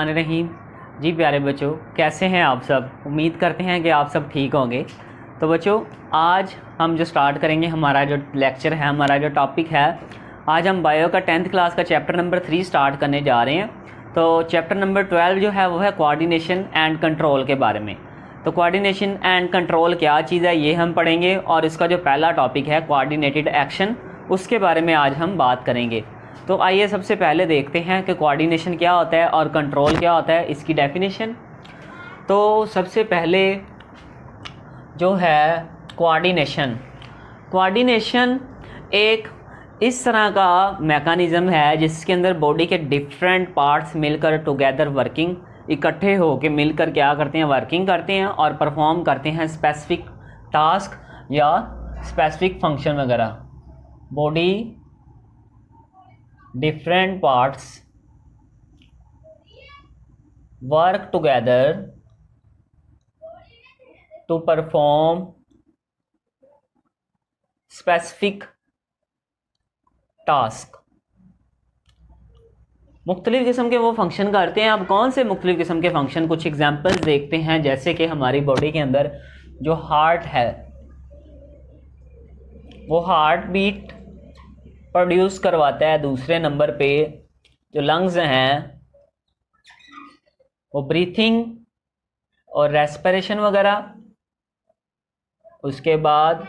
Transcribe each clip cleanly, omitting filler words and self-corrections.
बिस्मिल्लाहिर्रहमानिर्रहीम। जी प्यारे बच्चों, कैसे हैं आप सब? उम्मीद करते हैं कि आप सब ठीक होंगे। तो बच्चों, आज हम जो स्टार्ट करेंगे, हमारा जो लेक्चर है, हमारा जो टॉपिक है, आज हम बायो का 10th क्लास का चैप्टर नंबर 3 स्टार्ट करने जा रहे हैं। तो चैप्टर नंबर 12 जो है वो है कोऑर्डिनेशन एंड कंट्रोल के बारे में। तो कोऑर्डिनेशन एंड कंट्रोल क्या चीज़ है ये हम पढ़ेंगे, और इसका जो पहला टॉपिक है कोऑर्डिनेटेड एक्शन, उसके बारे में आज हम बात करेंगे। तो आइए सबसे पहले देखते हैं कि कोऑर्डिनेशन क्या होता है और कंट्रोल क्या होता है, इसकी डेफिनेशन। तो सबसे पहले जो है कोऑर्डिनेशन एक इस तरह का मैकेनिज़्म है जिसके अंदर बॉडी के डिफरेंट पार्ट्स मिलकर टुगेदर वर्किंग, इकट्ठे होकर मिलकर क्या करते हैं, वर्किंग करते हैं और परफॉर्म करते हैं स्पेसिफिक टास्क या स्पेसिफिक फंक्शन वगैरह। Body different parts work together to perform specific task। मुख्तलिफ़ किस्म के वो फंक्शन करते हैं। अब कौन से मुख्तलिफ़ किस्म के फंक्शन, कुछ एग्जांपल्स देखते हैं। जैसे कि हमारी बॉडी के अंदर जो हार्ट है वो हार्ट बीट प्रोड्यूस करवाता है। दूसरे नंबर पे जो लंग्स हैं वो ब्रीथिंग और रेस्पिरेशन वगैरह। उसके बाद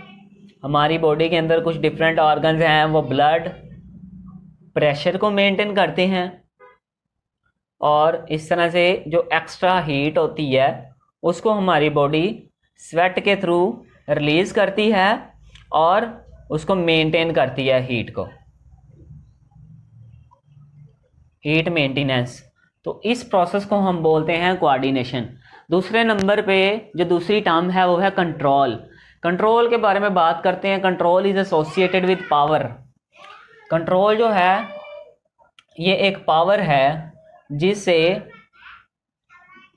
हमारी बॉडी के अंदर कुछ डिफरेंट ऑर्गन्स हैं, वो ब्लड प्रेशर को मेंटेन करते हैं, और इस तरह से जो एक्स्ट्रा हीट होती है उसको हमारी बॉडी स्वेट के थ्रू रिलीज़ करती है और उसको मेंटेन करती है, हीट को, हीट मेंटेनेंस। तो इस प्रोसेस को हम बोलते हैं कोऑर्डिनेशन। दूसरे नंबर पे जो दूसरी टर्म है वो है कंट्रोल। कंट्रोल के बारे में बात करते हैं। Control is associated with power. Control जो है ये एक पावर है जिससे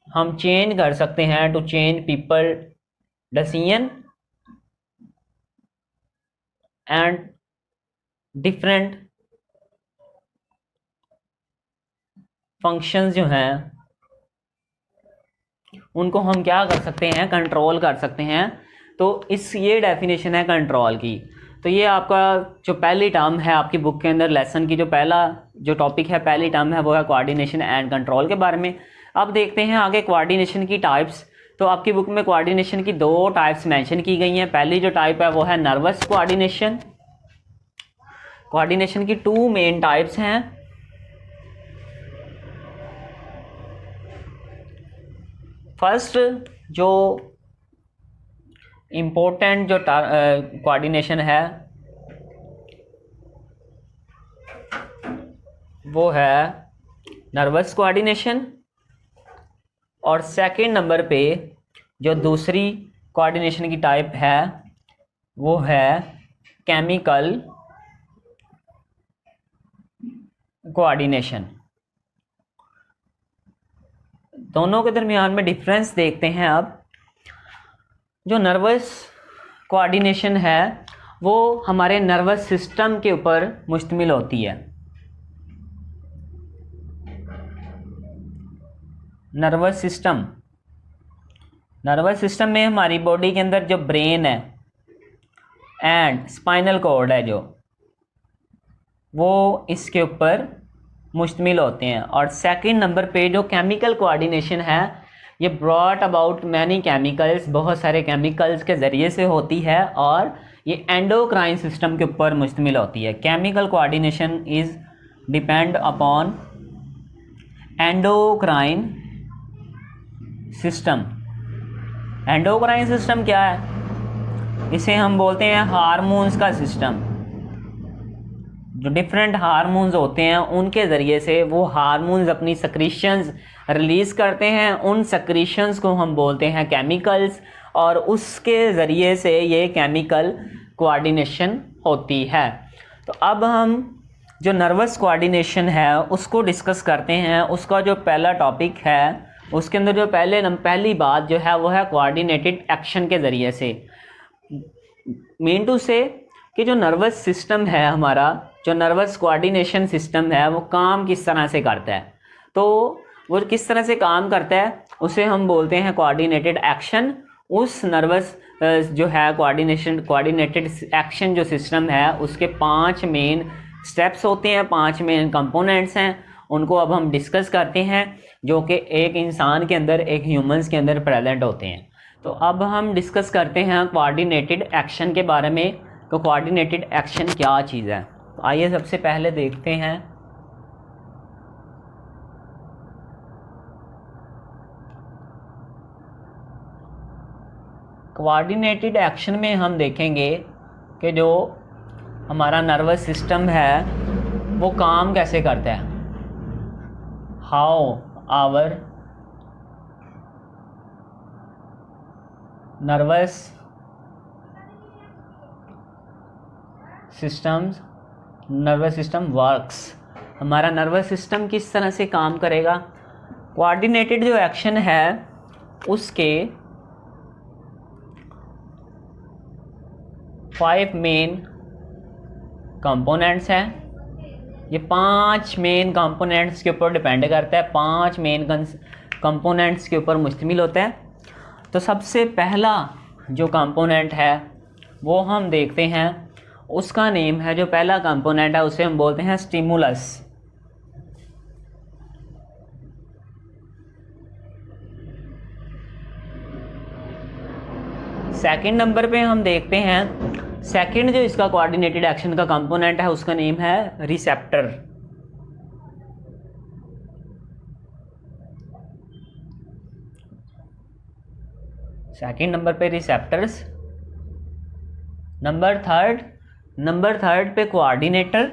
हम चेंज कर सकते हैं, to change people decision and different functions जो हैं उनको हम क्या कर सकते हैं, कंट्रोल कर सकते हैं। तो ये डेफिनेशन है कंट्रोल की। तो ये आपका जो पहली टर्म है आपकी बुक के अंदर, लेसन की जो पहला जो टॉपिक है, पहली टर्म है, वो है कोऑर्डिनेशन एंड कंट्रोल के बारे में। अब देखते हैं आगे कोऑर्डिनेशन की टाइप्स। तो आपकी बुक में कोऑर्डिनेशन की 2 टाइप्स मेंशन की गई हैं। पहली जो टाइप है वो है नर्वस कोऑर्डिनेशन। कोऑर्डिनेशन की 2 मेन टाइप्स हैं। फर्स्ट जो इम्पोर्टेंट जो कोऑर्डिनेशन है वो है नर्वस कोऑर्डिनेशन, और सेकंड नंबर पे जो दूसरी कोऑर्डिनेशन की टाइप है वो है केमिकल कोऑर्डिनेशन। दोनों के दरमियान में डिफरेंस देखते हैं। अब जो नर्वस कोऑर्डिनेशन है वो हमारे नर्वस सिस्टम के ऊपर मुश्तमिल होती है। नर्वस सिस्टम में हमारी बॉडी के अंदर जो ब्रेन है एंड स्पाइनल कॉर्ड है, जो वो इसके ऊपर मुश्तमिल होते हैं। और सेकंड नंबर पे जो केमिकल कोऑर्डिनेशन है ये ब्रॉट अबाउट मैनी केमिकल्स, बहुत सारे केमिकल्स के ज़रिए से होती है, और ये एंडोक्राइन सिस्टम के ऊपर मुश्तमिल होती है। Chemical coordination is depend upon endocrine system. Endocrine system क्या है? इसे हम बोलते हैं हार्मोन्स का सिस्टम। जो डिफरेंट हार्मोन्स होते हैं उनके ज़रिए से वो हार्मोन्स अपनी सक्रीशंस रिलीज़ करते हैं। उन सक्रीशंस को हम बोलते हैं केमिकल्स, और उसके ज़रिए से ये केमिकल कोऑर्डिनेशन होती है। तो अब हम जो नर्वस कोऑर्डिनेशन है उसको डिस्कस करते हैं। उसका जो पहला टॉपिक है उसके अंदर जो पहली बात जो है वो है कोऑर्डिनेटेड एक्शन के ज़रिए से। मीन टू से कि जो नर्वस सिस्टम है हमारा, जो नर्वस कोऑर्डिनेशन सिस्टम है वो काम किस तरह से करता है। तो वो किस तरह से काम करता है उसे हम बोलते हैं कोऑर्डिनेटेड एक्शन। उस नर्वस जो है कोऑर्डिनेटेड एक्शन जो सिस्टम है उसके 5 मेन स्टेप्स होते हैं, 5 मेन कंपोनेंट्स हैं। उनको अब हम डिस्कस करते हैं जो कि एक इंसान के अंदर, एक ह्यूमंस के अंदर प्रेजेंट होते हैं। तो अब हम डिस्कस करते हैं कोऑर्डिनेटेड एक्शन के बारे में। तो कोऑर्डिनेटेड एक्शन क्या चीज़ है, तो आइए सबसे पहले देखते हैं। कोऑर्डिनेटेड एक्शन में हम देखेंगे कि जो हमारा नर्वस सिस्टम है वो काम कैसे करता है। How our nervous system works, हमारा नर्वस सिस्टम किस तरह से काम करेगा। कोऑर्डिनेटेड जो एक्शन है उसके 5 मेन कंपोनेंट्स हैं। ये 5 मेन कंपोनेंट्स के ऊपर डिपेंड करता है, 5 मेन कंपोनेंट्स के ऊपर मुश्तमिल होता है। तो सबसे पहला जो कंपोनेंट है वो हम देखते हैं, उसका नेम है, जो पहला कंपोनेंट है उसे हम बोलते हैं स्टिमुलस। सेकंड नंबर पे हम देखते हैं, सेकंड जो इसका कोऑर्डिनेटेड एक्शन का कंपोनेंट है उसका नेम है रिसेप्टर। सेकंड नंबर पे रिसेप्टर्स। नंबर थर्ड पे कोऑर्डिनेटर।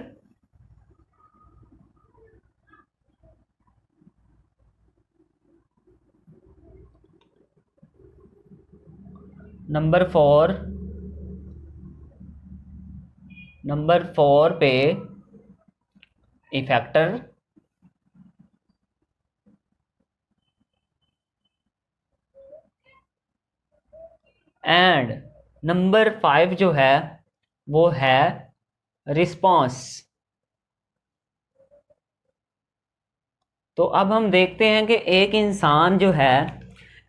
नंबर फोर पे इफेक्टर। एंड नंबर 5 जो है वो है रिस्पॉन्स। तो अब हम देखते हैं कि एक इंसान जो है,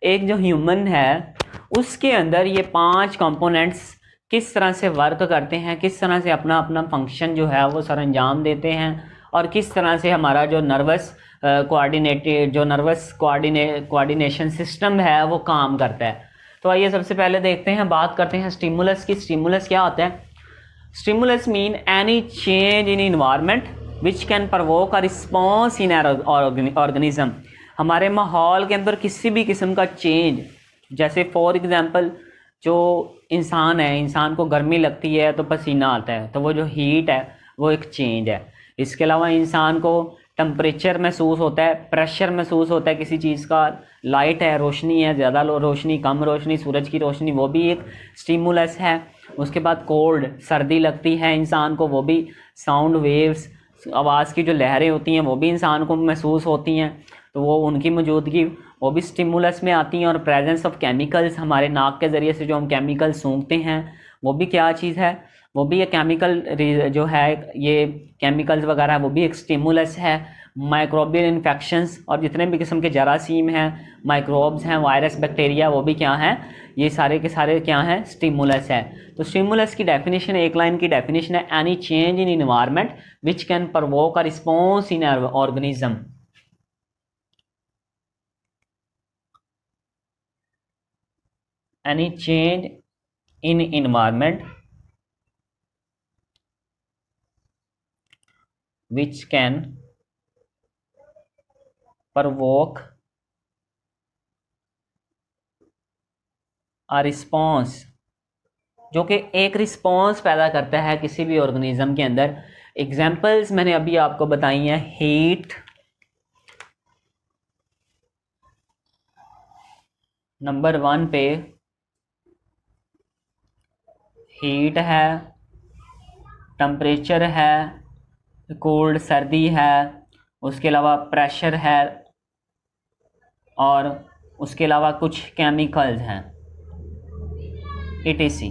एक जो ह्यूमन है, उसके अंदर ये 5 कंपोनेंट्स किस तरह से वर्क करते हैं, किस तरह से अपना अपना फंक्शन जो है वो सरअंजाम देते हैं, और किस तरह से हमारा जो नर्वस कोऑर्डिनेशन सिस्टम है वो काम करता है। तो आइए सबसे पहले देखते हैं, बात करते हैं स्टिमुलस की। स्टिमुलस क्या होता है। Stimulus mean any change in environment which can provoke a response in organism. हमारे माहौल के अंदर किसी भी किस्म का चेंज, जैसे फॉर एग्जांपल जो इंसान है, इंसान को गर्मी लगती है तो पसीना आता है, तो वो जो हीट है वो एक चेंज है। इसके अलावा इंसान को टेम्परेचर महसूस होता है, प्रेशर महसूस होता है किसी चीज़ का, लाइट है, रोशनी है, ज़्यादा रोशनी, कम रोशनी, सूरज की रोशनी, वो भी एक स्टिमुलस है। उसके बाद कोल्ड, सर्दी लगती है इंसान को, वो भी साउंड वेव्स, आवाज़ की जो लहरें होती हैं वो भी इंसान को महसूस होती हैं, तो वो उनकी मौजूदगी वो भी स्टिमुलस में आती हैं। और प्रेजेंस ऑफ केमिकल्स, हमारे नाक के ज़रिए से जो हम केमिकल सूंघते हैं वो भी क्या चीज़ है, वो भी एक केमिकल जो है, ये केमिकल्स वगैरह वो भी एक स्टिमुलस है। माइक्रोबियल इन्फेक्शंस और जितने भी किस्म के जरासीम हैं, माइक्रोब्स हैं, वायरस, बैक्टीरिया, वो भी क्या हैं, ये सारे के सारे क्या हैं, स्टिमुलस है। तो स्टिमुलस की डेफिनेशन, एक लाइन की डेफिनेशन है, any change in environment which can provoke a response in organism. any change in environment which can provoke a response, जो कि एक रिस्पॉन्स पैदा करता है किसी भी ऑर्गेनिज्म के अंदर। एग्जाम्पल्स मैंने अभी आपको बताई हैं, हीट, नंबर 1 पे हीट है, टेम्परेचर है, कोल्ड सर्दी है, उसके अलावा प्रेशर है, और उसके अलावा कुछ केमिकल्स हैं, etc।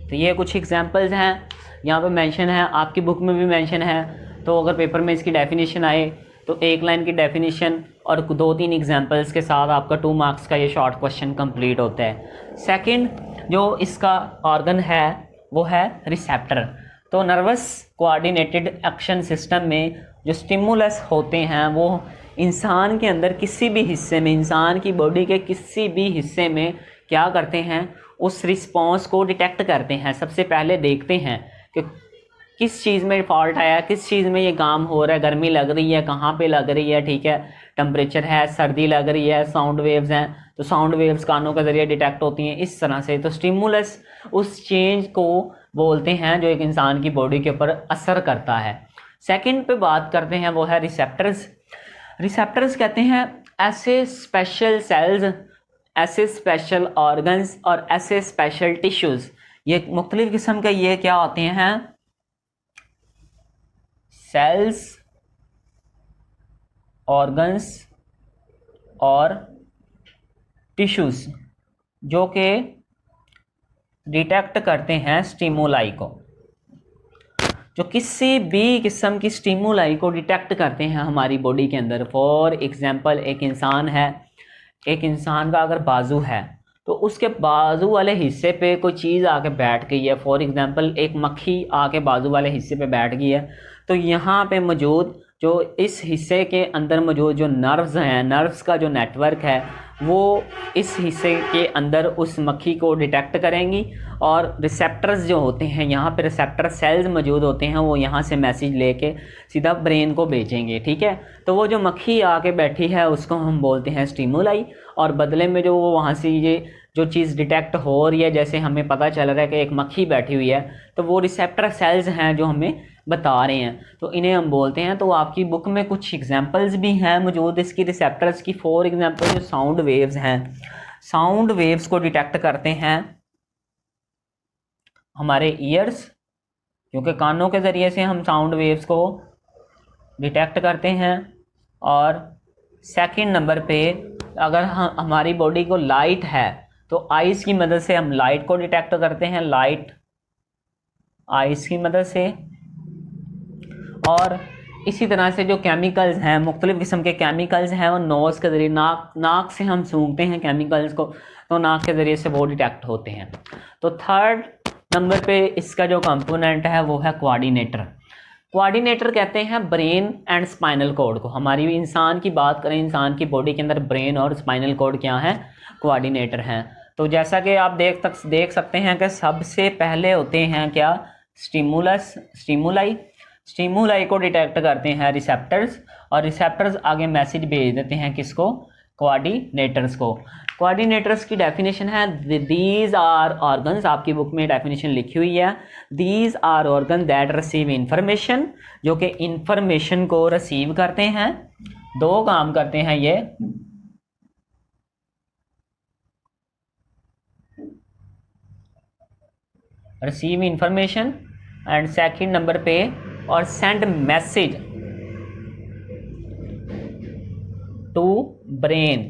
तो ये कुछ एग्जांपल्स हैं, यहाँ पे मेंशन है, आपकी बुक में भी मेंशन है। तो अगर पेपर में इसकी डेफिनेशन आए तो एक लाइन की डेफिनेशन और 2-3 एग्जांपल्स के साथ आपका 2 मार्क्स का ये शॉर्ट क्वेश्चन कंप्लीट होता है। सेकंड जो इसका ऑर्गन है वो है रिसेप्टर। तो नर्वस कोऑर्डिनेटेड एक्शन सिस्टम में जो स्टिमुलस होते हैं वो इंसान के अंदर किसी भी हिस्से में, इंसान की बॉडी के किसी भी हिस्से में क्या करते हैं, उस रिस्पॉन्स को डिटेक्ट करते हैं। सबसे पहले देखते हैं कि किस चीज़ में फॉल्ट आया, किस चीज़ में ये काम हो रहा है, गर्मी लग रही है, कहाँ पे लग रही है, ठीक है, टेम्परेचर है, सर्दी लग रही है, साउंड वेव्स हैं, तो साउंड वेव्स कानों के ज़रिए डिटेक्ट होती हैं इस तरह से। तो स्टिमुलस उस चेंज को बोलते हैं जो एक इंसान की बॉडी के ऊपर असर करता है। सेकंड पे बात करते हैं वो है रिसेप्टर्स। रिसेप्टर्स कहते हैं ऐसे स्पेशल सेल्स, ऐसे स्पेशल ऑर्गन्स और ऐसे स्पेशल टिश्यूज़, ये मुख्तलिफ़ किस्म के ये क्या होते हैं, सेल्स, ऑर्गन्स और टिश्यूज़ जो कि डिटेक्ट करते हैं स्टिमुलाई को, जो किसी भी किस्म की स्टिमुलाई को डिटेक्ट करते हैं हमारी बॉडी के अंदर। फॉर एग्जांपल एक इंसान है, एक इंसान का अगर बाजू है तो उसके बाजू वाले हिस्से पे कोई चीज़ आके बैठ गई है। फॉर एग्जांपल एक मक्खी आके बाजू वाले हिस्से पे बैठ गई है, तो यहाँ पे मौजूद जो इस हिस्से के अंदर मौजूद जो नर्व्स हैं, नर्व्स का जो नेटवर्क है वो इस हिस्से के अंदर उस मक्खी को डिटेक्ट करेंगी और रिसेप्टर्स जो होते हैं, यहाँ पे रिसेप्टर सेल्स मौजूद होते हैं, वो यहाँ से मैसेज लेके सीधा ब्रेन को भेजेंगे, ठीक है। तो वो जो मक्खी आके बैठी है उसको हम बोलते हैं स्टिमुलाई, और बदले में जो वो वहाँ से ये जो चीज़ डिटेक्ट हो रही है, जैसे हमें पता चल रहा है कि एक मक्खी बैठी हुई है, तो वो रिसेप्टर सेल्स हैं जो हमें बता रहे हैं, तो इन्हें हम बोलते हैं। तो आपकी बुक में कुछ एग्जांपल्स भी हैं मौजूद इसकी रिसेप्टर्स की। फॉर एग्जांपल जो साउंड वेव्स हैं, साउंड वेव्स को डिटेक्ट करते हैं हमारे ईयर्स, क्योंकि कानों के ज़रिए से हम साउंड वेव्स को डिटेक्ट करते हैं। और सेकंड नंबर पे अगर हमारी बॉडी को लाइट है तो आइज़ की मदद से हम लाइट को डिटेक्ट करते हैं, लाइट आइज़ की मदद से। और इसी तरह से जो केमिकल्स हैं, मुख्तलिफ़ किस्म के केमिकल्स हैं, वो नोज़ के ज़रिए, नाक से हम सूंघते हैं केमिकल्स को, तो नाक के ज़रिए से वो डिटेक्ट होते हैं। तो थर्ड नंबर पे इसका जो कंपोनेंट है वो है कोऑर्डिनेटर। कोऑर्डिनेटर कहते हैं ब्रेन एंड स्पाइनल कॉर्ड को। हमारी इंसान की बात करें, इंसान की बॉडी के अंदर ब्रेन और स्पाइनल कॉर्ड क्या है, कोऑर्डिनेटर हैं। तो जैसा कि आप देख सकते हैं कि सबसे पहले होते हैं क्या, स्टिमुलाई को डिटेक्ट करते हैं रिसेप्टर्स, और रिसेप्टर्स आगे मैसेज भेज देते हैं किसको, कोऑर्डिनेटर्स को। कोऑर्डिनेटर्स की डेफिनेशन है दीज आर ऑर्गन्स, आपकी बुक में डेफिनेशन लिखी हुई है, these are organ that receive information, जो कि इंफॉर्मेशन को रिसीव करते हैं। दो काम करते हैं ये, receive information and second number पे और सेंड मैसेज टू ब्रेन।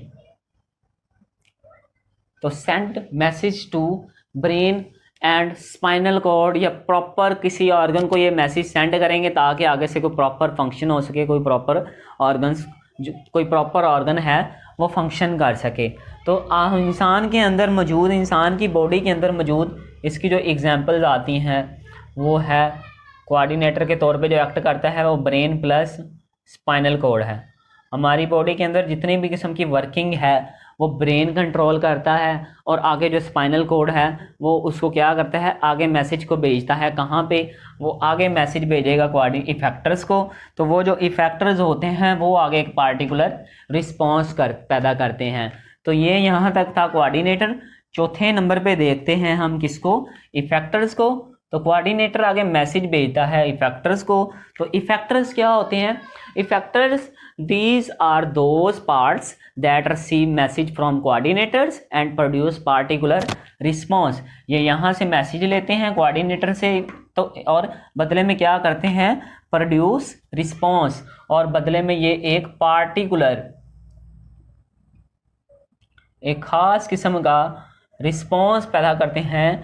तो send message to brain and spinal cord, या प्रॉपर किसी ऑर्गन को ये मैसेज सेंड करेंगे ताकि आगे से कोई प्रॉपर फंक्शन हो सके, कोई प्रॉपर ऑर्गन है वो फंक्शन कर सके। तो इंसान के अंदर मौजूद, इंसान की बॉडी के अंदर मौजूद इसकी जो एग्जांपल्स आती हैं वो है, कोऑर्डिनेटर के तौर पे जो एक्ट करता है वो ब्रेन प्लस स्पाइनल कॉर्ड है। हमारी बॉडी के अंदर जितनी भी किस्म की वर्किंग है वो ब्रेन कंट्रोल करता है, और आगे जो स्पाइनल कॉर्ड है वो उसको क्या करता है, आगे मैसेज को भेजता है। कहाँ पे, वो आगे मैसेज भेजेगा इफेक्टर्स को। तो वो जो इफेक्टर्स होते हैं वो आगे एक पार्टिकुलर रिस्पॉन्स पैदा करते हैं। तो ये यहाँ तक था कोऑर्डिनेटर। चौथे नंबर पे देखते हैं हम किसको, इफेक्टर्स को। तो कोऑर्डिनेटर आगे मैसेज भेजता है इफेक्टर्स को। तो इफेक्टर्स क्या होते हैं, effectors these are those parts that receive message from coordinators and produce particular response। ये यहाँ से मैसेज लेते हैं कोऑर्डिनेटर से, तो और बदले में क्या करते हैं, प्रोड्यूस रिस्पॉन्स, और बदले में ये एक पार्टिकुलर, एक खास किस्म का रिस्पॉन्स पैदा करते हैं।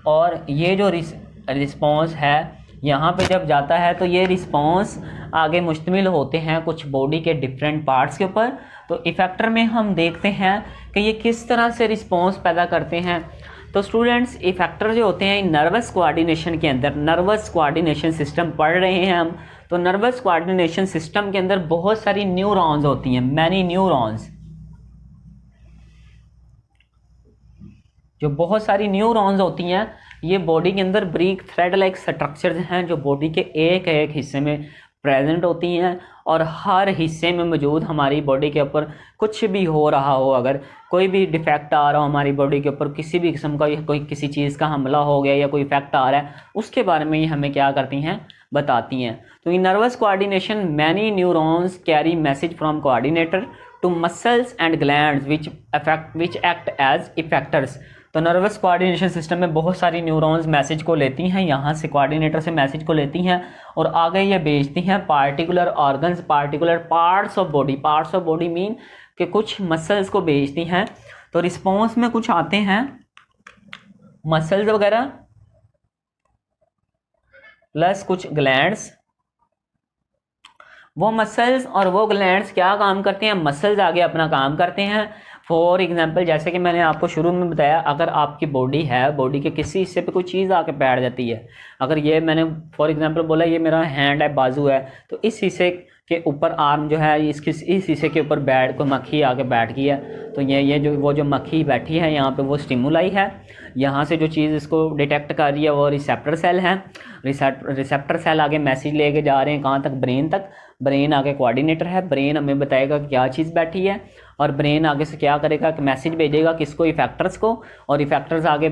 और ये जो रिस्पॉन्स है यहाँ पे जब जाता है तो ये रिस्पॉन्स आगे मुश्तमिल होते हैं कुछ बॉडी के डिफरेंट पार्ट्स के ऊपर। तो इफेक्टर में हम देखते हैं कि ये किस तरह से रिस्पॉन्स पैदा करते हैं। तो स्टूडेंट्स, इफेक्टर जो होते हैं नर्वस कोऑर्डिनेशन के अंदर, नर्वस कोऑर्डिनेशन सिस्टम पढ़ रहे हैं हम, तो नर्वस कोऑर्डिनेशन सिस्टम के अंदर बहुत सारी न्यूरॉन्स होती हैं, मैनी न्यूरॉन्स। जो बहुत सारी न्यूरॉन्स होती हैं ये बॉडी के अंदर ब्रीक थ्रेड लाइक स्ट्रक्चर्स हैं जो बॉडी के एक एक हिस्से में प्रेजेंट होती हैं, और हर हिस्से में मौजूद हमारी बॉडी के ऊपर कुछ भी हो रहा हो, अगर कोई भी डिफेक्ट आ रहा हो हमारी बॉडी के ऊपर, किसी भी किस्म का कोई किसी चीज़ का हमला हो गया या कोई इफेक्ट आ रहा है, उसके बारे में ये हमें क्या करती हैं, बताती हैं। तो in nervous coordination many neurons carry message from coordinator to muscles and glands which act as effectors. तो नर्वस कोऑर्डिनेशन सिस्टम में बहुत सारी न्यूरॉन्स मैसेज को लेती हैं, यहाँ से कोऑर्डिनेटर से मैसेज को लेती हैं और आगे ये भेजती हैं particular organs, particular parts of body. Parts of body mean कि कुछ मसल्स को भेजती हैं। तो रिस्पॉन्स में कुछ आते हैं मसल्स वगैरह प्लस कुछ ग्लैंड्स। वो मसल्स और वो ग्लैंड्स क्या काम करते हैं, मसल्स आगे अपना काम करते हैं। फॉर एग्जांपल, जैसे कि मैंने आपको शुरू में बताया, अगर आपकी बॉडी है, बॉडी के किसी हिस्से पे कोई चीज़ आके बैठ जाती है, अगर ये मैंने फॉर एग्जांपल बोला ये मेरा हैंड है, बाजू है, तो इस हिस्से के ऊपर आर्म जो है इस हिस्से के ऊपर बैठ कोई मक्खी आके बैठ गई है, तो ये जो मक्खी बैठी है यहाँ पे वो स्टिमुलाई है। यहाँ से जो चीज़ इसको डिटेक्ट कर रही है वो रिसेप्टर सेल है। रिसेप्टर सेल आगे मैसेज लेके जा रहे हैं कहाँ तक, ब्रेन तक। ब्रेन आगे कोऑर्डिनेटर है, ब्रेन हमें बताएगा क्या चीज़ बैठी है, और ब्रेन आगे से क्या करेगा कि मैसेज भेजेगा किसको, इफेक्टर्स को, और इफेक्टर्स आगे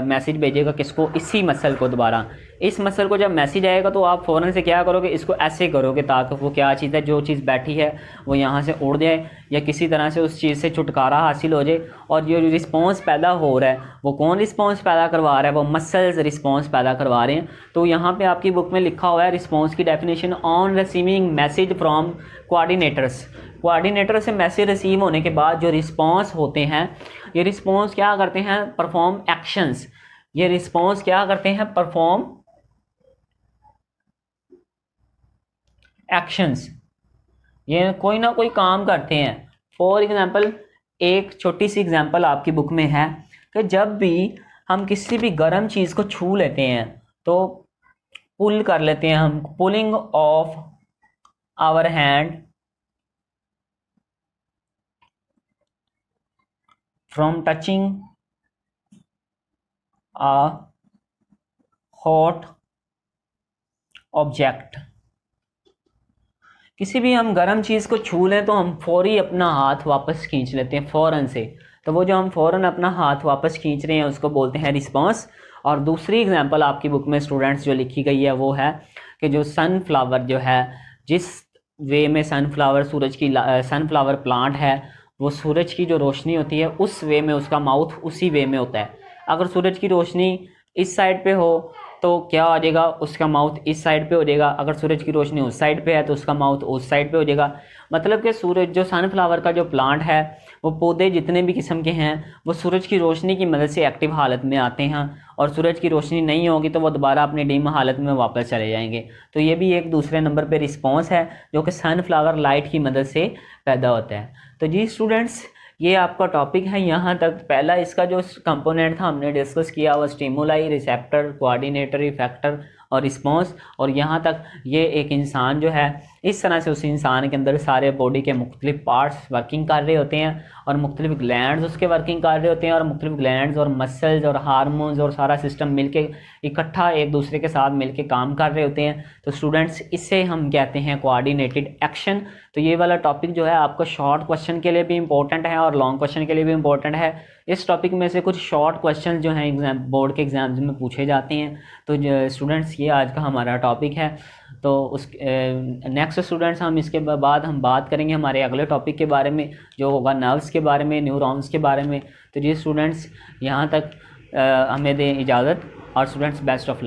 मैसेज भेजेगा किसको, इसी मसल को दोबारा। इस मसल को जब मैसेज आएगा तो आप फ़ौरन से क्या करोगे, इसको ऐसे करोगे ताकि वो क्या चीज़ है, जो चीज़ बैठी है वो यहाँ से उड़ जाए या किसी तरह से उस चीज़ से छुटकारा हासिल हो जाए। और जो रिस्पॉन्स पैदा हो रहा है वो कौन रिस्पॉन्स पैदा करवा रहा है, वो मसल्स रिस्पॉन्स पैदा करवा रहे हैं। तो यहाँ पे आपकी बुक में लिखा हुआ है रिस्पॉन्स की definition, on receiving message from coordinators. Coordinator से मैसेज रिसीव होने के बाद जो रिस्पॉन्स होते हैं, ये रिस्पॉन्स क्या करते हैं, परफॉर्म एक्शंस। ये रिस्पॉन्स क्या करते हैं, परफॉर्म एक्शंस। ये कोई ना कोई काम करते हैं। फॉर एग्जांपल, एक छोटी सी एग्जांपल आपकी बुक में है कि जब भी हम किसी भी गर्म चीज़ को छू लेते हैं तो पुल कर लेते हैं हम, pulling of our hand from touching a hot object. किसी भी हम गर्म चीज़ को छू लें तो हम फौरी अपना हाथ वापस खींच लेते हैं फ़ौरन से। तो वो जो हम फ़ौरन अपना हाथ वापस खींच रहे हैं उसको बोलते हैं रिस्पॉन्स। और दूसरी एग्जांपल आपकी बुक में स्टूडेंट्स जो लिखी गई है वो है कि जो सनफ्लावर जो है, जिस वे में सनफ्लावर प्लांट है, वो सूरज की जो रोशनी होती है उस वे में उसका माउथ उसी वे में होता है। अगर सूरज की रोशनी इस साइड पे हो तो क्या हो जाएगा, उसका माउथ इस साइड पे हो जाएगा। अगर सूरज की रोशनी उस साइड पे है तो उसका माउथ उस साइड पे हो जाएगा। मतलब कि सूरज जो सनफ्लावर का जो प्लांट है, वो पौधे जितने भी किस्म के हैं वो सूरज की रोशनी की मदद से एक्टिव हालत में आते हैं, और सूरज की रोशनी नहीं होगी तो वो दोबारा अपनी डिम हालत में वापस चले जाएंगे। तो ये भी एक दूसरे नंबर पे रिस्पॉन्स है जो कि सनफ्लावर लाइट की मदद से पैदा होता है। तो जी स्टूडेंट्स, ये आपका टॉपिक है। यहाँ तक पहला इसका जो कंपोनेंट था हमने डिस्कस किया वो स्टिमुलाई, रिसेप्टर, कोऑर्डिनेटर, इफेक्टर और रिस्पॉन्स। और यहाँ तक ये एक इंसान जो है, इस तरह से उस इंसान के अंदर सारे बॉडी के मुख्तलिफ पार्ट्स वर्किंग कर रहे होते हैं और मुख्तलिफ ग्लैंड्स उसके वर्किंग कर रहे होते हैं, और मुख्तलिफ ग्लैंड्स और मसल्स और हार्मोन्स और सारा सिस्टम मिलके इकट्ठा एक दूसरे के साथ मिलके काम कर रहे होते हैं। तो स्टूडेंट्स, इससे हम कहते हैं कोऑर्डिनेटेड एक्शन। तो ये वाला टॉपिक जो है आपको शॉर्ट क्वेश्चन के लिए भी इंपॉर्टेंट है और लॉन्ग क्वेश्चन के लिए भी इंपॉर्टेंट है। इस टॉपिक में से कुछ शॉर्ट क्वेश्चन जो हैं एग्जाम बोर्ड के एग्जाम्स में पूछे जाते हैं। तो स्टूडेंट्स, ये आज का हमारा टॉपिक है। तो उस नेक्स्ट स्टूडेंट्स हम इसके बाद हम बात करेंगे हमारे अगले टॉपिक के बारे में जो होगा नर्व्स के बारे में, न्यूरॉन्स के बारे में। तो जी स्टूडेंट्स, यहाँ तक हमें दें इजाज़त, और स्टूडेंट्स बेस्ट ऑफ लक।